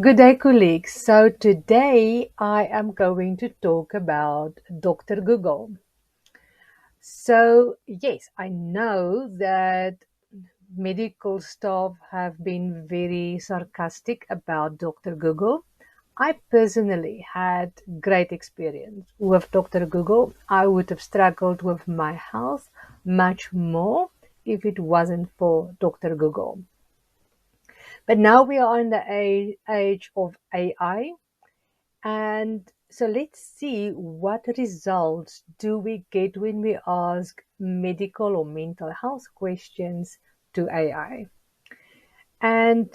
Good day, colleagues. So today I am going to talk about Dr. Google. So, yes, I know that medical staff have been very sarcastic about Dr. Google. I personally had great experience with Dr. Google. I would have struggled with my health much more if it wasn't for Dr. Google. But now we are in the age of AI. And so let's see what results do we get when we ask medical or mental health questions to AI. And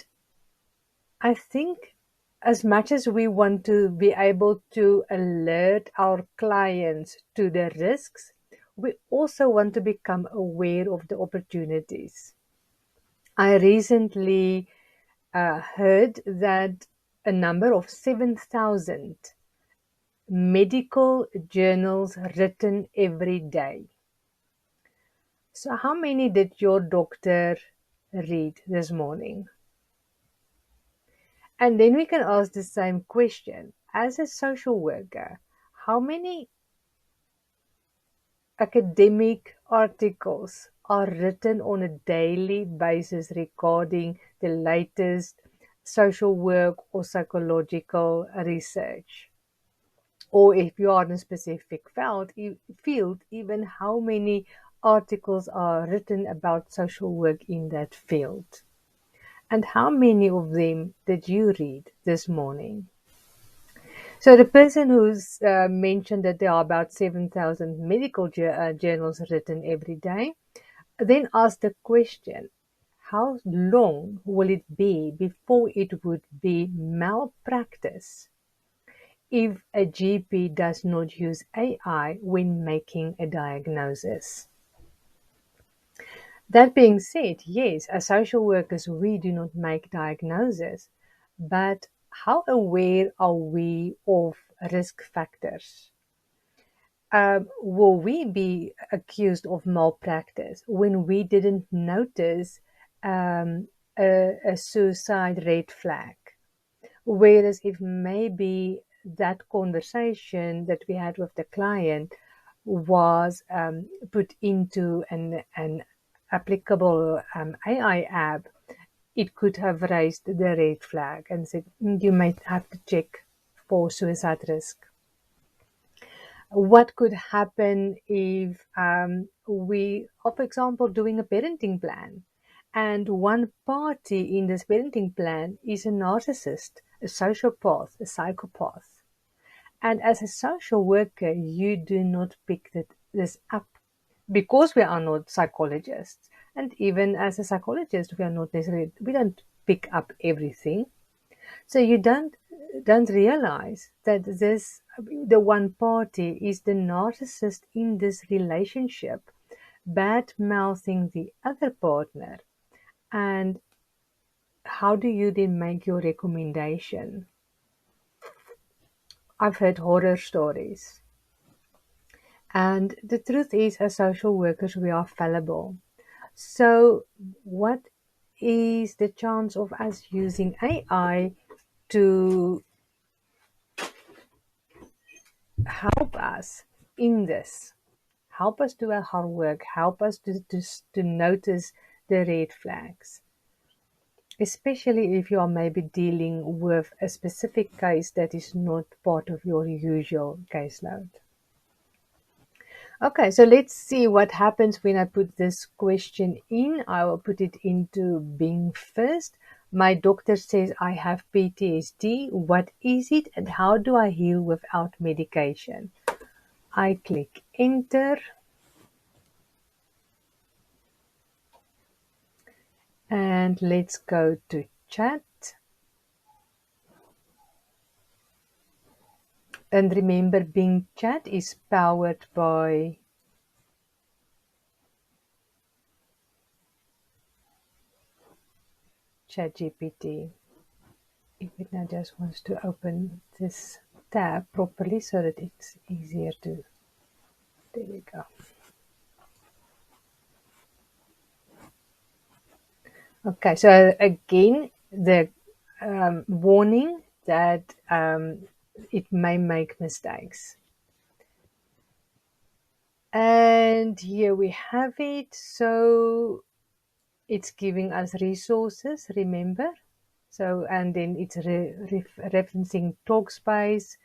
I think as much as we want to be able to alert our clients to the risks, we also want to become aware of the opportunities. I recently heard that a number of 7,000 medical journals written every day. So, how many did your doctor read this morning? And then we can ask the same question. As a social worker, how many academic articles are written on a daily basis regarding the latest social work or psychological research? Or if you are in a specific field, even how many articles are written about social work in that field. And how many of them did you read this morning? So the person who's mentioned that there are about 7,000 medical journals written every day, then asked the question, how long will it be before it would be malpractice if a GP does not use AI when making a diagnosis? That being said, yes, as social workers, we do not make diagnoses, but how aware are we of risk factors? Will we be accused of malpractice when we didn't notice a suicide red flag? Whereas if maybe that conversation that we had with the client was put into an applicable AI app, it could have raised the red flag and said, you might have to check for suicide risk. What could happen if we are, for example, doing a parenting plan and one party in this parenting plan is a narcissist, a sociopath, a psychopath? And as a social worker, you do not pick this up because we are not psychologists. And even as a psychologist, we don't pick up everything. So you don't realize that the one party is the narcissist in this relationship, bad mouthing the other partner. And how do you then make your recommendation? I've heard horror stories. And the truth is, as social workers, we are fallible. So, what is the chance of us using AI to help us in this? Help us do our hard work, help us to notice the red flags, especially if you are maybe dealing with a specific case that is not part of your usual caseload. Okay, so let's see what happens when I put this question in. I will put it into Bing first. My doctor says I have PTSD. What is it and how do I heal without medication? I click enter and let's go to chat. And remember, Bing Chat is powered by ChatGPT. If it now just wants to open this tab properly so that it's easier to. There we go. Okay, so again, the warning that it may make mistakes. And here we have it. So it's giving us resources, remember? So, and then it's referencing Talkspace,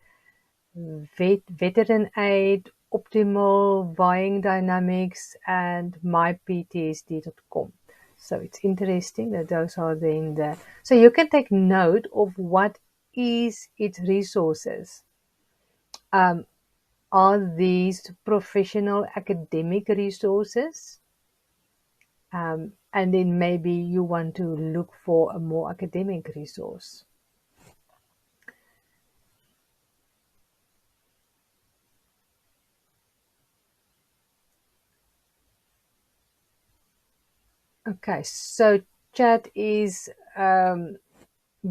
Veteran Aid, Optimal, Vying Dynamics, and myptsd.com. So it's interesting that those are then the. So you can take note of what is its resources. Um, are these professional academic resources? And then maybe you want to look for a more academic resource. Okay, so chat is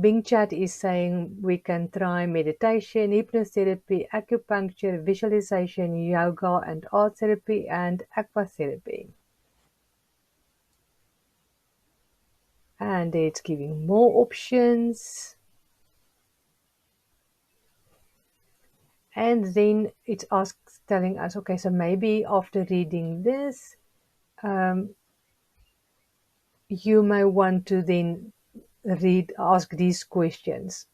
Bing Chat is saying we can try meditation, hypnotherapy, acupuncture, visualization, yoga, and art therapy and aquatherapy. And it's giving more options. And then it's telling us, okay, so maybe after reading this, um, you may want to then ask these questions.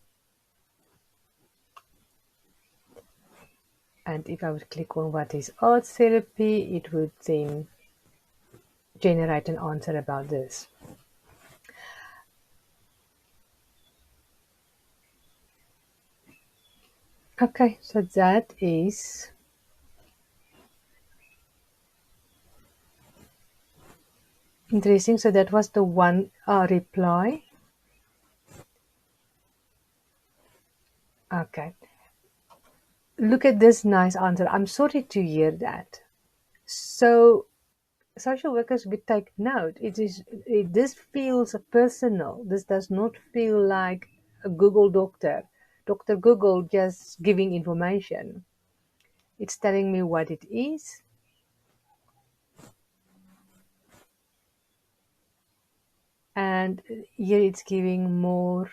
And if I would click on what is art therapy, it would then generate an answer about this. Okay, so that is interesting. So that was the one reply. Okay, look at this nice answer. I'm sorry to hear that. So social workers would take note. This feels personal. This does not feel like a Google doctor. Dr. Google just giving information. It's telling me what it is. And here it's giving more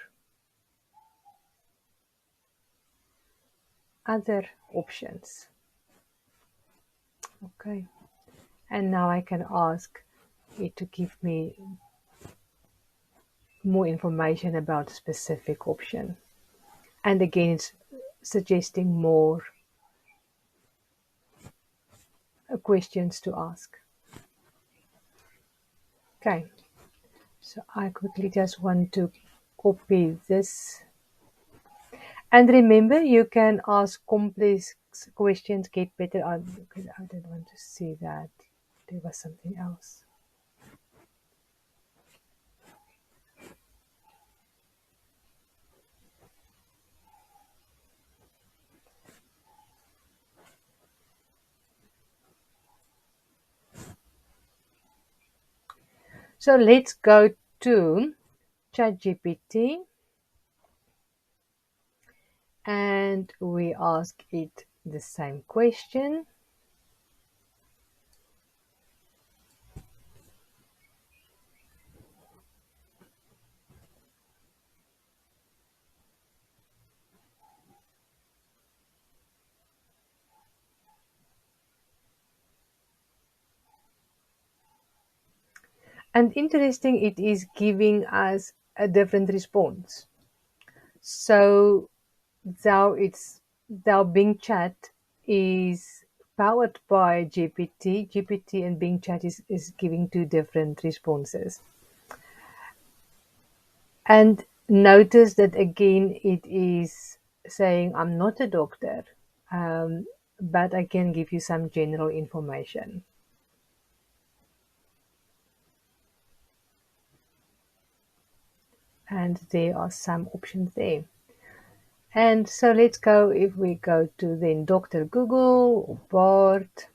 other options. Okay. And now I can ask it to give me more information about a specific option. And again, it's suggesting more questions to ask. Okay, so I quickly just want to copy this. And remember, you can ask complex questions, get better answers. Okay, I didn't want to see that. There was something else. So let's go to ChatGPT and we ask it the same question. And interesting, it is giving us a different response. So thou Bing Chat is powered by GPT. GPT and Bing Chat is giving two different responses. And notice that again, it is saying, I'm not a doctor, but I can give you some general information. And there are some options there. And so let's go, if we go to then Dr. Google or Bart.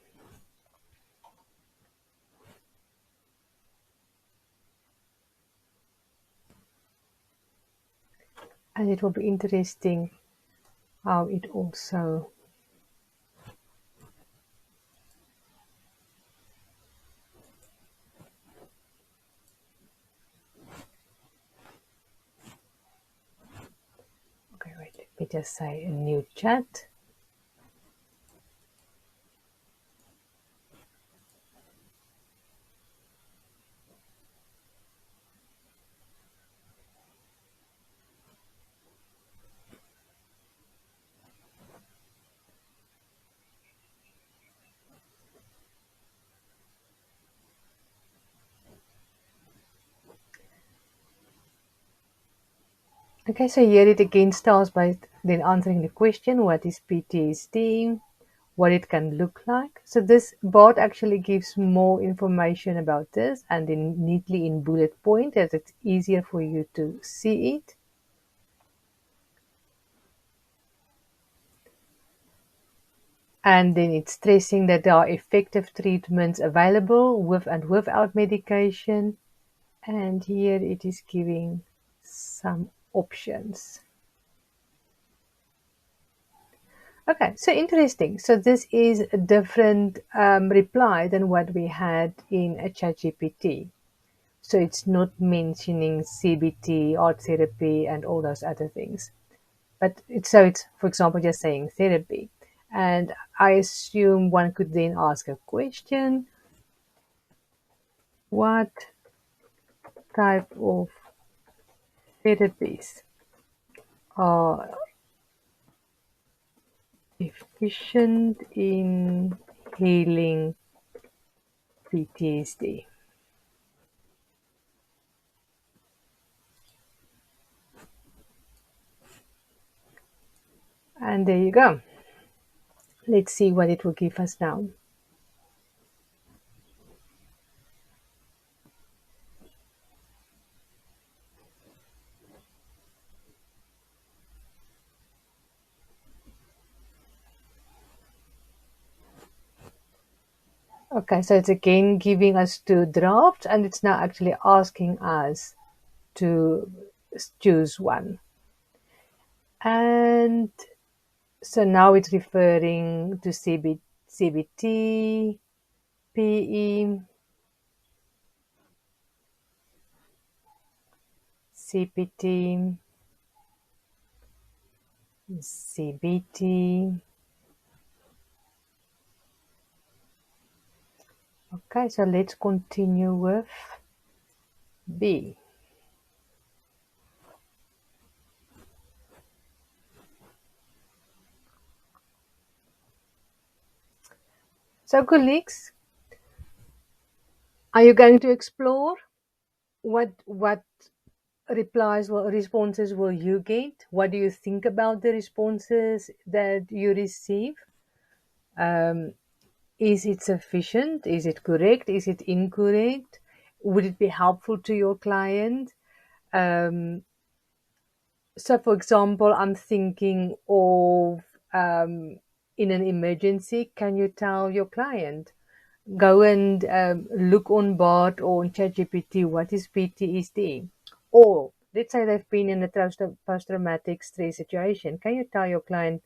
And it will be interesting how it also just say a new chat. Okay, so here it again starts by then answering the question, what is PTSD? What it can look like. So this bot actually gives more information about this and then neatly in bullet point as it's easier for you to see it. And then it's stressing that there are effective treatments available with and without medication. And here it is giving some options. Okay, so interesting. So this is a different reply than what we had in a ChatGPT. So it's not mentioning CBT, art therapy, and all those other things. But it's, for example, just saying therapy. And I assume one could then ask a question. What type of therapies are efficient in healing PTSD? And there you go. Let's see what it will give us now. Okay, so it's again giving us two drafts and it's now actually asking us to choose one. And so now it's referring to CBT, PE, CPT, CBT. Okay, so let's continue with B. So colleagues, are you going to explore what responses will you get? What do you think about the responses that you receive? Um, is it sufficient? Is it correct? Is it incorrect? Would it be helpful to your client? Um, so, for example, I'm thinking of in an emergency, can you tell your client, go and look on Bard or on ChatGPT, what is PTSD? Or let's say they've been in a post-traumatic stress situation. Can you tell your client,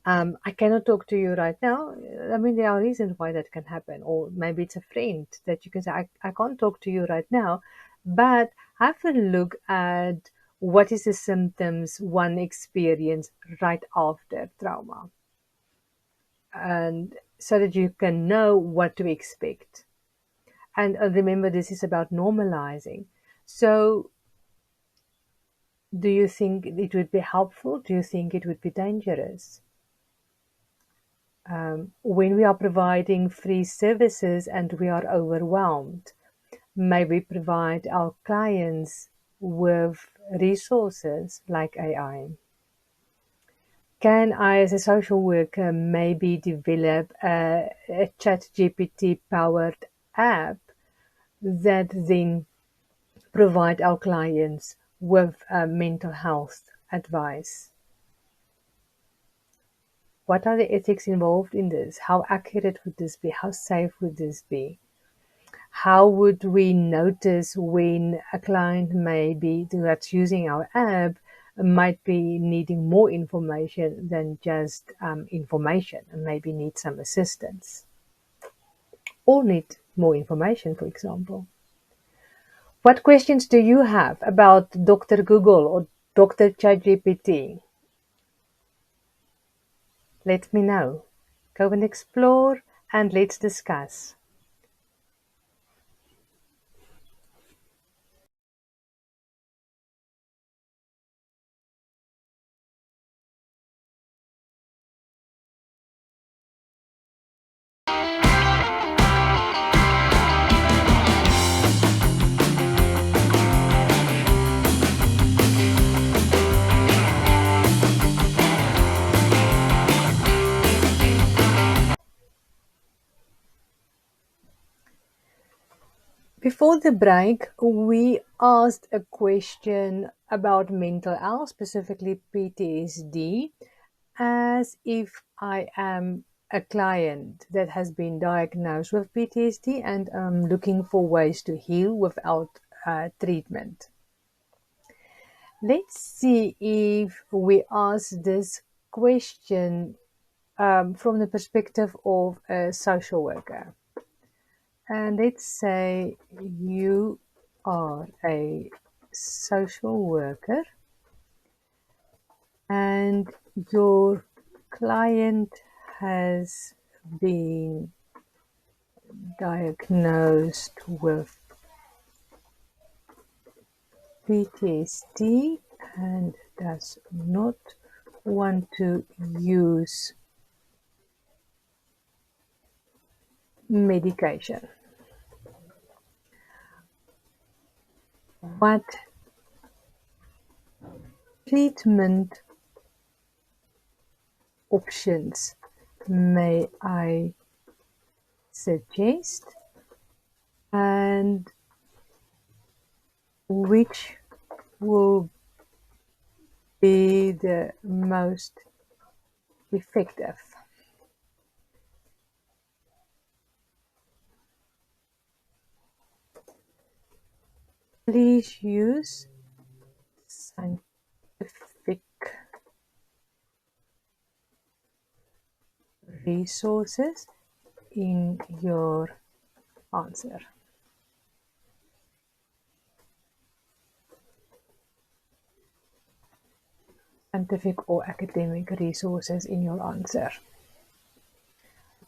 I cannot talk to you right now? I mean, there are reasons why that can happen. Or maybe it's a friend that you can say, I can't talk to you right now, but have a look at what is the symptoms one experience right after trauma. And so that you can know what to expect. And remember, this is about normalizing. So, do you think it would be helpful? Do you think it would be dangerous? When we are providing free services and we are overwhelmed, may we provide our clients with resources like AI? Can I, as a social worker, maybe develop a ChatGPT powered app that then provide our clients with mental health advice? What are the ethics involved in this? How accurate would this be? How safe would this be? How would we notice when a client maybe that's using our app might be needing more information than just information and maybe need some assistance or need more information, for example? What questions do you have about Dr. Google or Dr. ChatGPT? Let me know. Go and explore and let's discuss. Before the break, we asked a question about mental health, specifically PTSD, as if I am a client that has been diagnosed with PTSD and looking for ways to heal without treatment. Let's see if we ask this question from the perspective of a social worker. And let's say you are a social worker and your client has been diagnosed with PTSD and does not want to use medication. What treatment options may I suggest, and which will be the most effective? Please use scientific resources in your answer. Scientific or academic resources in your answer.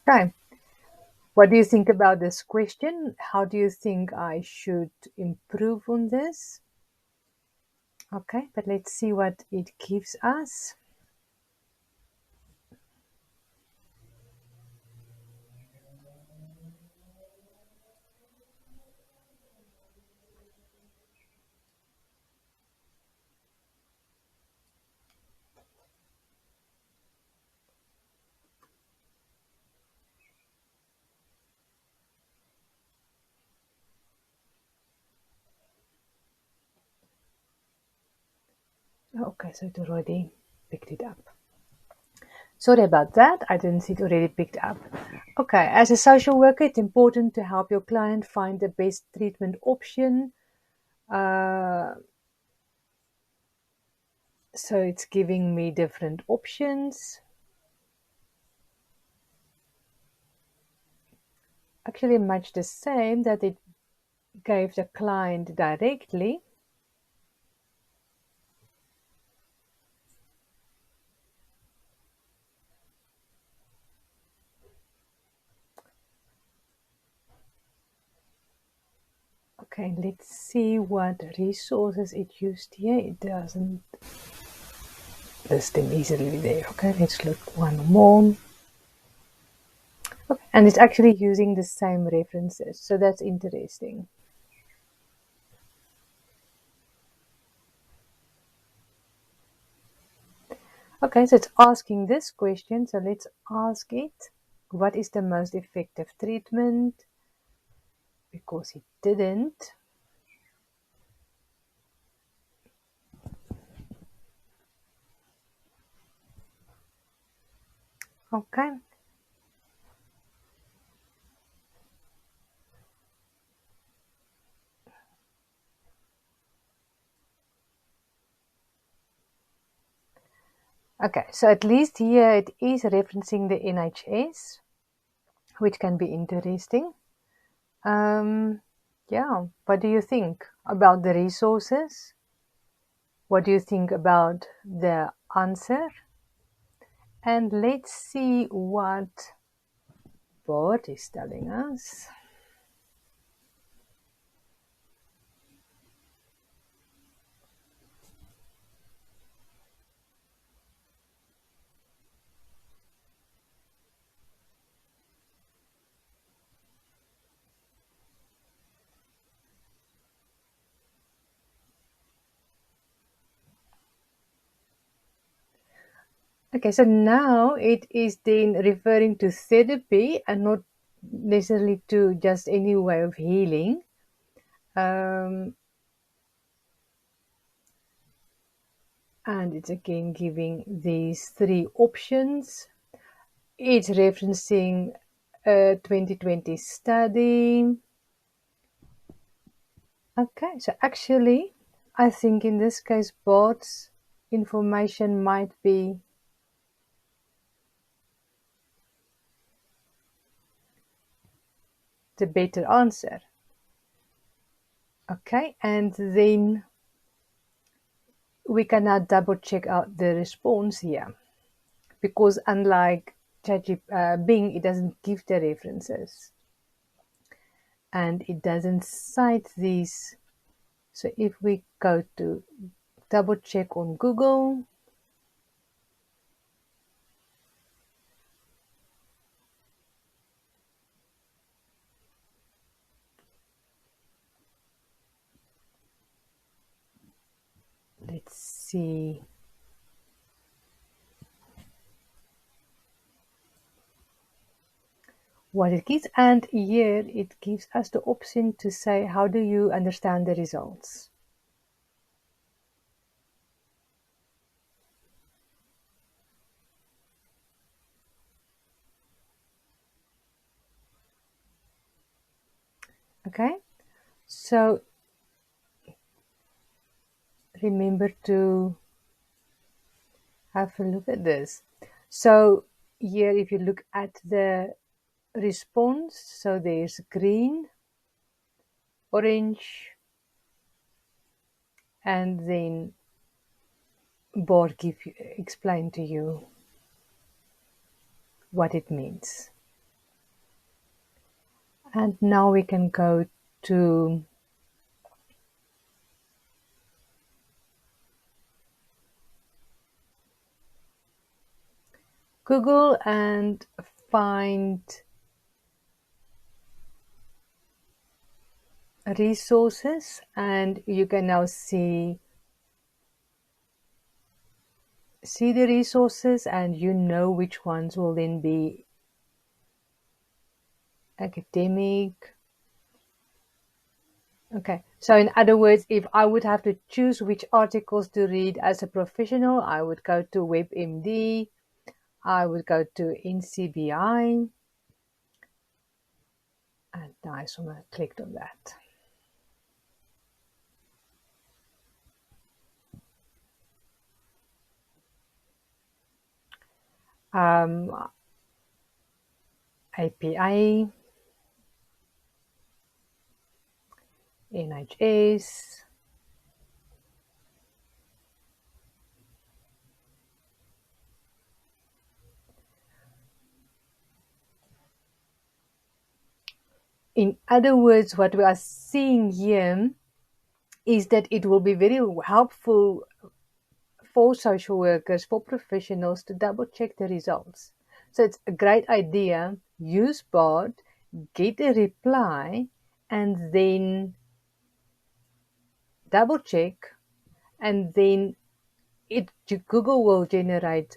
Okay. What do you think about this question? How do you think I should improve on this? Okay, but let's see what it gives us. Okay, so it already picked it up. Sorry about that. I didn't see it already picked up. Okay, as a social worker, it's important to help your client find the best treatment option. So it's giving me different options. Actually, much the same that it gave the client directly. Okay, let's see what resources it used here. It doesn't list them easily there. Okay, let's look one more. Okay, and it's actually using the same references, so that's interesting. Okay, so it's asking this question, so let's ask it, what is the most effective treatment? Because it didn't. Okay. Okay, so at least here it is referencing the NHS, which can be interesting. Yeah, what do you think about the resources? What do you think about the answer? And let's see what Bart is telling us. Okay, so now it is then referring to therapy and not necessarily to just any way of healing. Um, and it's again giving these three options. It's referencing a 2020 study. Okay, so actually, I think in this case, Bart's information might be the better answer. Okay, and then we can now double check out the response here, because unlike Bing, it doesn't give the references and it doesn't cite these. So if we go to double check on Google, let's see. What it gives, and here it gives us the option to say, how do you understand the results? Okay, so remember to have a look at this. So here, if you look at the response, so there's green, orange, and then Board explain to you what it means. And now we can go to Google and find resources, and you can now see the resources, and you know which ones will then be academic. Okay, so in other words, if I would have to choose which articles to read as a professional, I would go to WebMD, I would go to NCBI, and nice when I clicked on that. API, NHS, in other words, what we are seeing here is that it will be very helpful for social workers, for professionals to double check the results. So it's a great idea. Use Bard, get a reply, and then double check, and then Google will generate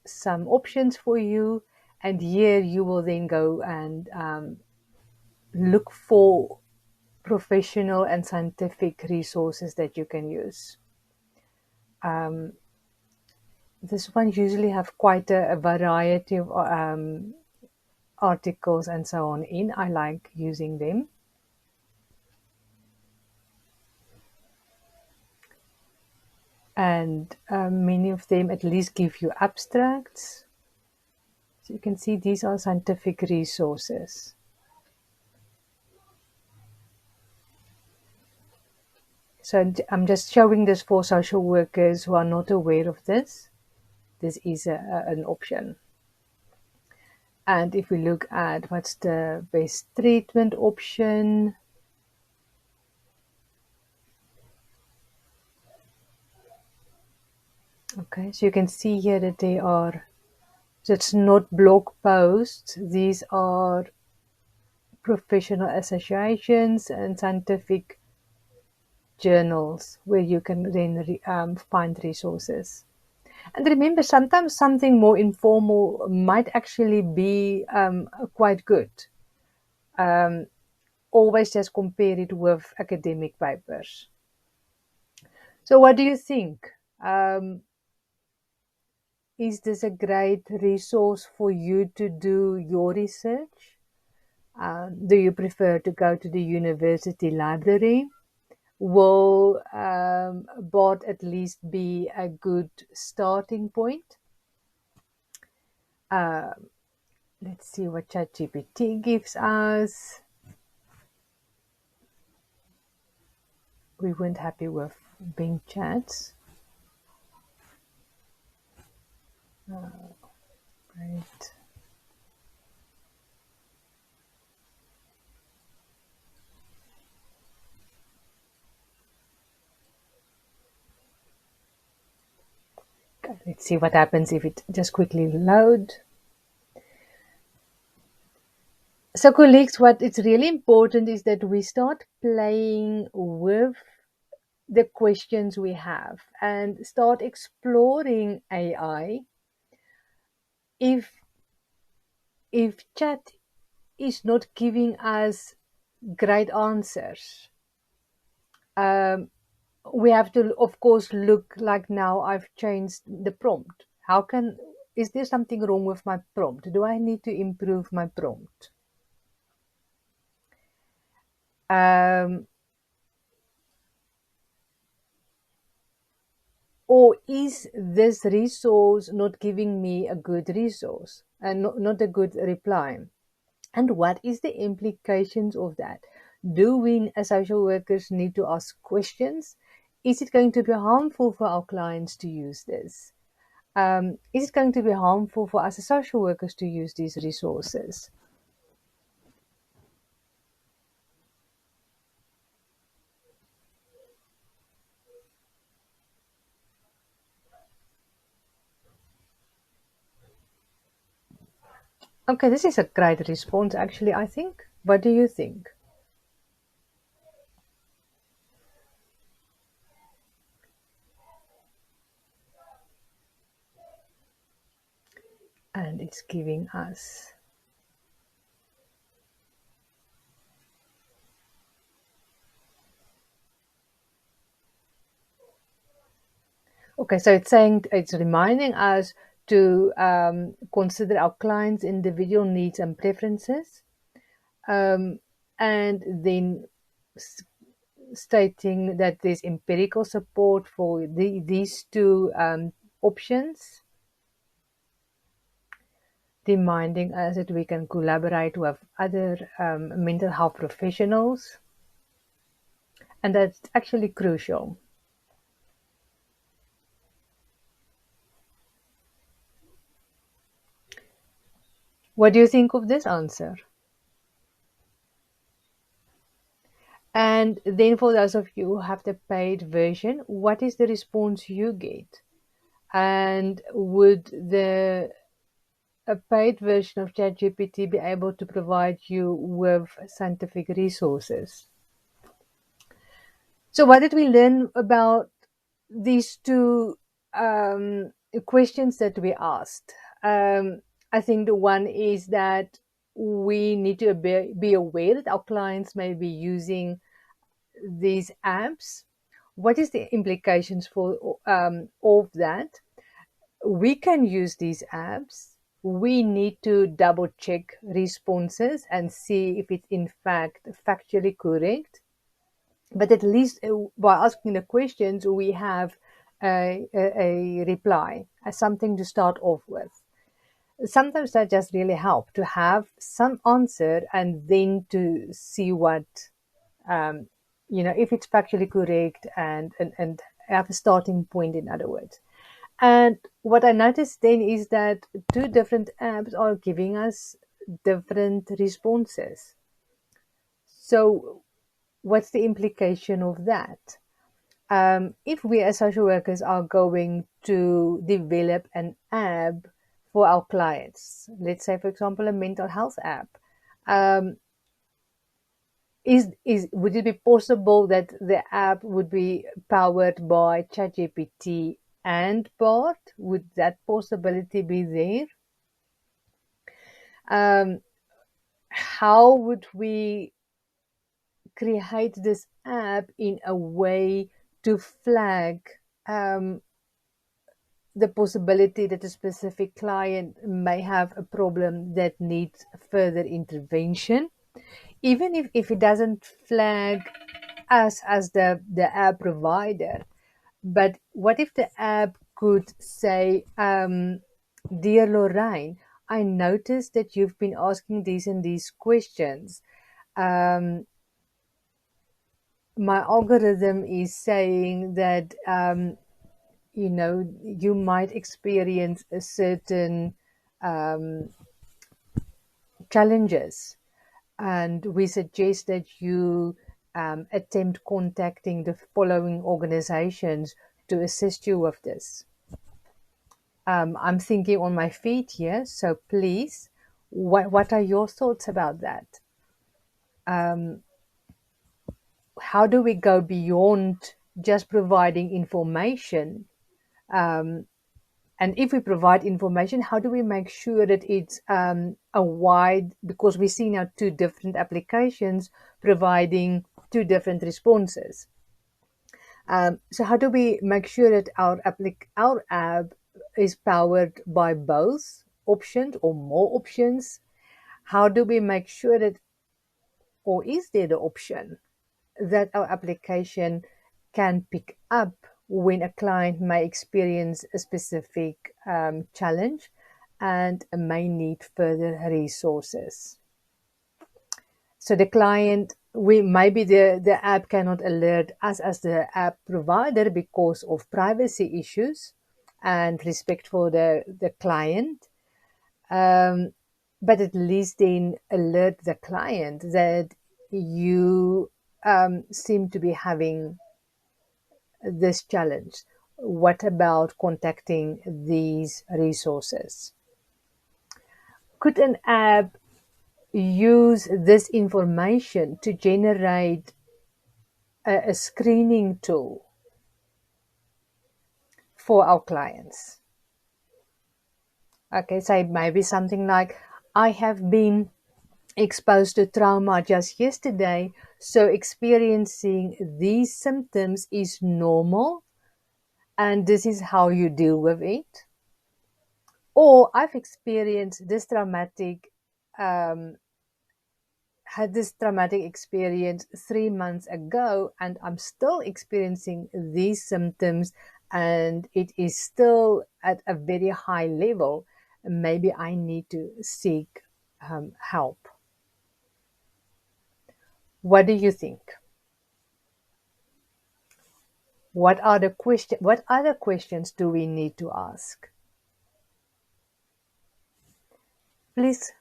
some options for you, and here you will then go and look for professional and scientific resources that you can use. This one usually have quite a variety of articles and so on in. I like using them. And many of them at least give you abstracts. So you can see these are scientific resources. So I'm just showing this for social workers who are not aware of this. this is an option. And if we look at what's the best treatment option, okay, so you can see here that they are, so it's not blog posts, these are professional associations and scientific journals where you can then find resources. And remember, sometimes something more informal might actually be quite good. Always just compare it with academic papers. So, what do you think? Is this a great resource for you to do your research? Do you prefer to go to the university library? Will BOD at least be a good starting point? Let's see what ChatGPT gives us. We weren't happy with Bing Chats. Right. Okay, let's see what happens if it just quickly load. So colleagues, what it's really important is that we start playing with the questions we have and start exploring AI. If chat is not giving us great answers, we have to, of course, look like now I've changed the prompt. Is there something wrong with my prompt? Do I need to improve my prompt? Or is this resource not giving me a good resource and not a good reply? And what is the implications of that? Do we as social workers need to ask questions? Is it going to be harmful for our clients to use this? Is it going to be harmful for us as social workers to use these resources? Okay, this is a great response, actually, I think. What do you think? And it's giving us. Okay, so it's reminding us to consider our clients' individual needs and preferences, and then stating that there's empirical support for these two options, reminding us that we can collaborate with other mental health professionals, and that's actually crucial. What do you think of this answer? And then for those of you who have the paid version, what is the response you get? And would a paid version of ChatGPT be able to provide you with scientific resources? So what did we learn about these two questions that we asked? I think the one is that we need to be aware that our clients may be using these apps. What is the implications for of that? We can use these apps. We need to double check responses and see if it's in fact factually correct. But at least by asking the questions, we have a reply, something to start off with. Sometimes that just really help to have some answer and then to see what, if it's factually correct and have a starting point, in other words. And what I noticed then is that two different apps are giving us different responses. So, what's the implication of that? If we as social workers are going to develop an app for our clients, let's say, for example, a mental health app, um, is would it be possible that the app would be powered by ChatGPT and Bard? Would that possibility be there? Um, how would we create this app in a way to flag um, the possibility that a specific client may have a problem that needs further intervention, even if it doesn't flag us as the app provider. But what if the app could say, Dear Lorraine, I noticed that you've been asking these and these questions. Um, my algorithm is saying that you might experience a certain um, challenges, and we suggest that you attempt contacting the following organizations to assist you with this. I'm thinking on my feet here, so please, what are your thoughts about that? Um, how do we go beyond just providing information? Um, and if we provide information, how do we make sure that it's a wide, because we see now two different applications providing two different responses. So how do we make sure that our app is powered by both options or more options? How do we make sure that, or is there the option that our application can pick up when a client may experience a specific challenge and may need further resources? So the client, we maybe the app cannot alert us as the app provider because of privacy issues and respect for the client. Um, but at least then alert the client that you seem to be having this challenge. What about contacting these resources? Could an app use this information to generate a screening tool for our clients? Okay, say maybe something like, I have been exposed to trauma just yesterday, so experiencing these symptoms is normal and this is how you deal with it. Or I've experienced this um, had this traumatic experience 3 months ago and I'm still experiencing these symptoms and it is still at a very high level. Maybe I need to seek help. What do you think? What other questions do we need to ask? Please,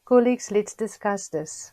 colleagues, let's discuss this.